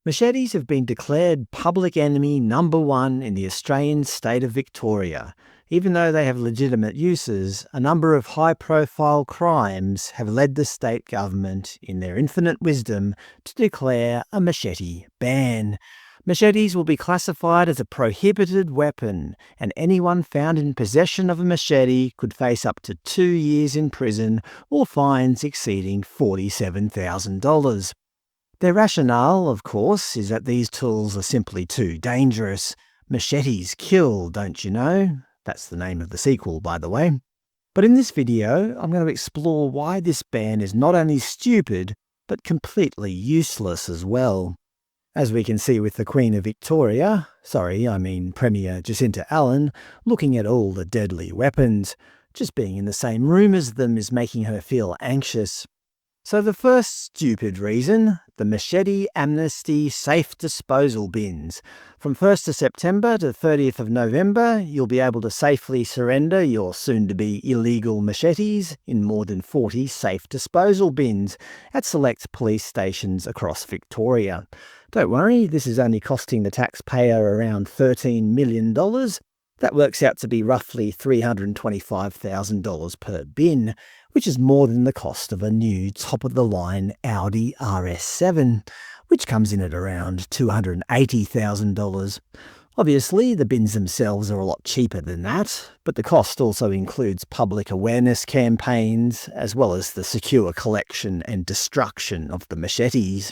Machetes have been declared public enemy #1 in the Australian state of Victoria. Even though they have legitimate uses, a number of high-profile crimes have led the state government, in their infinite wisdom, to declare a machete ban. Machetes will be classified as a prohibited weapon, and anyone found in possession of a machete could face up to 2 years in prison or fines exceeding $47,000. Their rationale, of course, is that these tools are simply too dangerous. Machetes kill, don't you know? That's the name of the sequel, by the way. But in this video, I'm going to explore why this ban is not only stupid, but completely useless as well. As we can see with the Queen of Victoria, Premier Jacinta Allan, looking at all the deadly weapons, just being in the same room as them is making her feel anxious. So the first stupid reason, the machete amnesty safe disposal bins. From 1st of September to 30th of November, you'll be able to safely surrender your soon-to-be illegal machetes in more than 40 safe disposal bins at select police stations across Victoria. Don't worry, this is only costing the taxpayer around $13 million. That works out to be roughly $325,000 per bin, which is more than the cost of a new top-of-the-line Audi RS7, which comes in at around $280,000. Obviously, the bins themselves are a lot cheaper than that, but the cost also includes public awareness campaigns, as well as the secure collection and destruction of the machetes.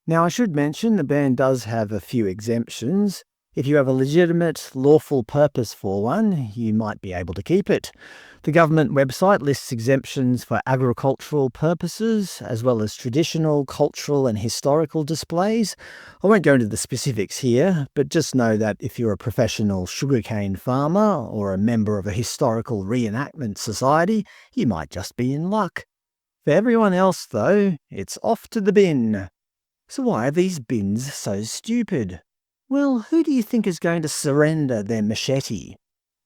Now, I should mention the ban does have a few exemptions. If you have a legitimate, lawful purpose for one, you might be able to keep it. The government website lists exemptions for agricultural purposes, as well as traditional, cultural and historical displays. I won't go into the specifics here, but just know that if you're a professional sugarcane farmer or a member of a historical reenactment society, you might just be in luck. For everyone else, though, it's off to the bin. So why are these bins so stupid? Well, who do you think is going to surrender their machete?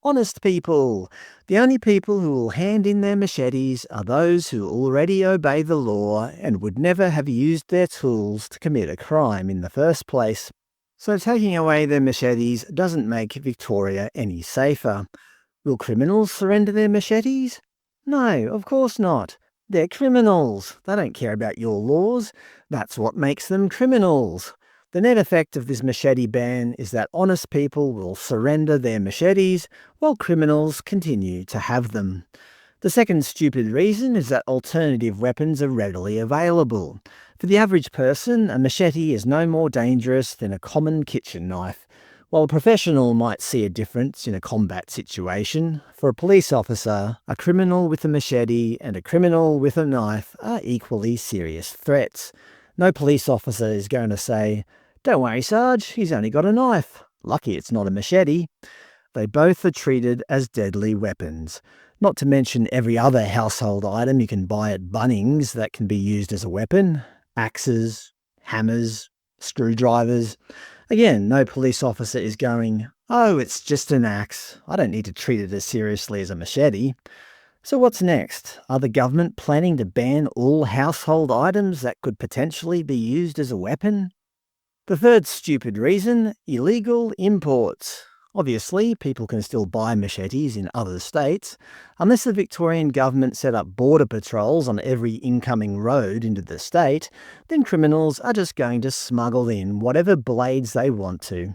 Honest people. The only people who will hand in their machetes are those who already obey the law and would never have used their tools to commit a crime in the first place. So taking away their machetes doesn't make Victoria any safer. Will criminals surrender their machetes? No, of course not. They're criminals. They don't care about your laws. That's what makes them criminals. The net effect of this machete ban is that honest people will surrender their machetes, while criminals continue to have them. The second stupid reason is that alternative weapons are readily available. For the average person, a machete is no more dangerous than a common kitchen knife. While a professional might see a difference in a combat situation, for a police officer, a criminal with a machete and a criminal with a knife are equally serious threats. No police officer is going to say, "Don't worry, Sarge, he's only got a knife. Lucky it's not a machete." They both are treated as deadly weapons. Not to mention every other household item you can buy at Bunnings that can be used as a weapon. Axes, hammers, screwdrivers. Again, no police officer is going, "Oh, it's just an axe. I don't need to treat it as seriously as a machete." So what's next? Are the government planning to ban all household items that could potentially be used as a weapon? The third stupid reason, illegal imports. Obviously, people can still buy machetes in other states. Unless the Victorian government set up border patrols on every incoming road into the state, then criminals are just going to smuggle in whatever blades they want to.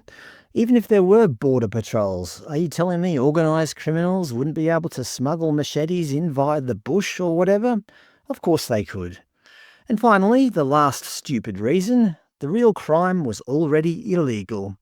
Even if there were border patrols, are you telling me organised criminals wouldn't be able to smuggle machetes in via the bush or whatever? Of course they could. And finally, the last stupid reason, the real crime was already illegal.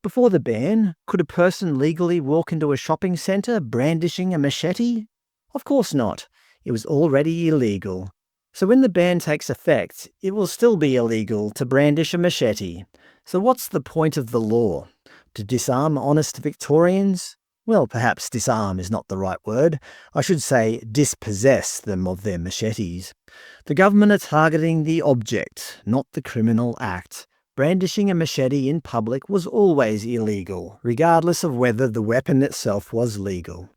Before the ban, could a person legally walk into a shopping centre brandishing a machete? Of course not. It was already illegal. So when the ban takes effect, it will still be illegal to brandish a machete. So what's the point of the law? To disarm honest Victorians? Well, perhaps disarm is not the right word. I should say dispossess them of their machetes. The government are targeting the object, not the criminal act. Brandishing a machete in public was always illegal, regardless of whether the weapon itself was legal.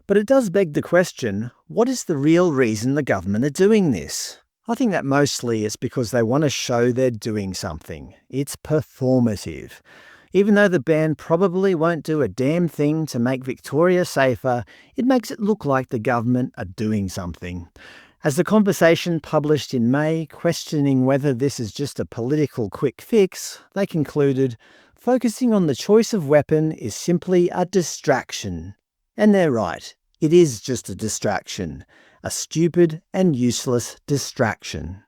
But it does beg the question, what is the real reason the government are doing this? I think that mostly it's because they want to show they're doing something. It's performative. Even though the ban probably won't do a damn thing to make Victoria safer, it makes it look like the government are doing something. As the Conversation published in May, questioning whether this is just a political quick fix, they concluded, focusing on the choice of weapon is simply a distraction. And they're right. It is just a distraction. A stupid and useless distraction.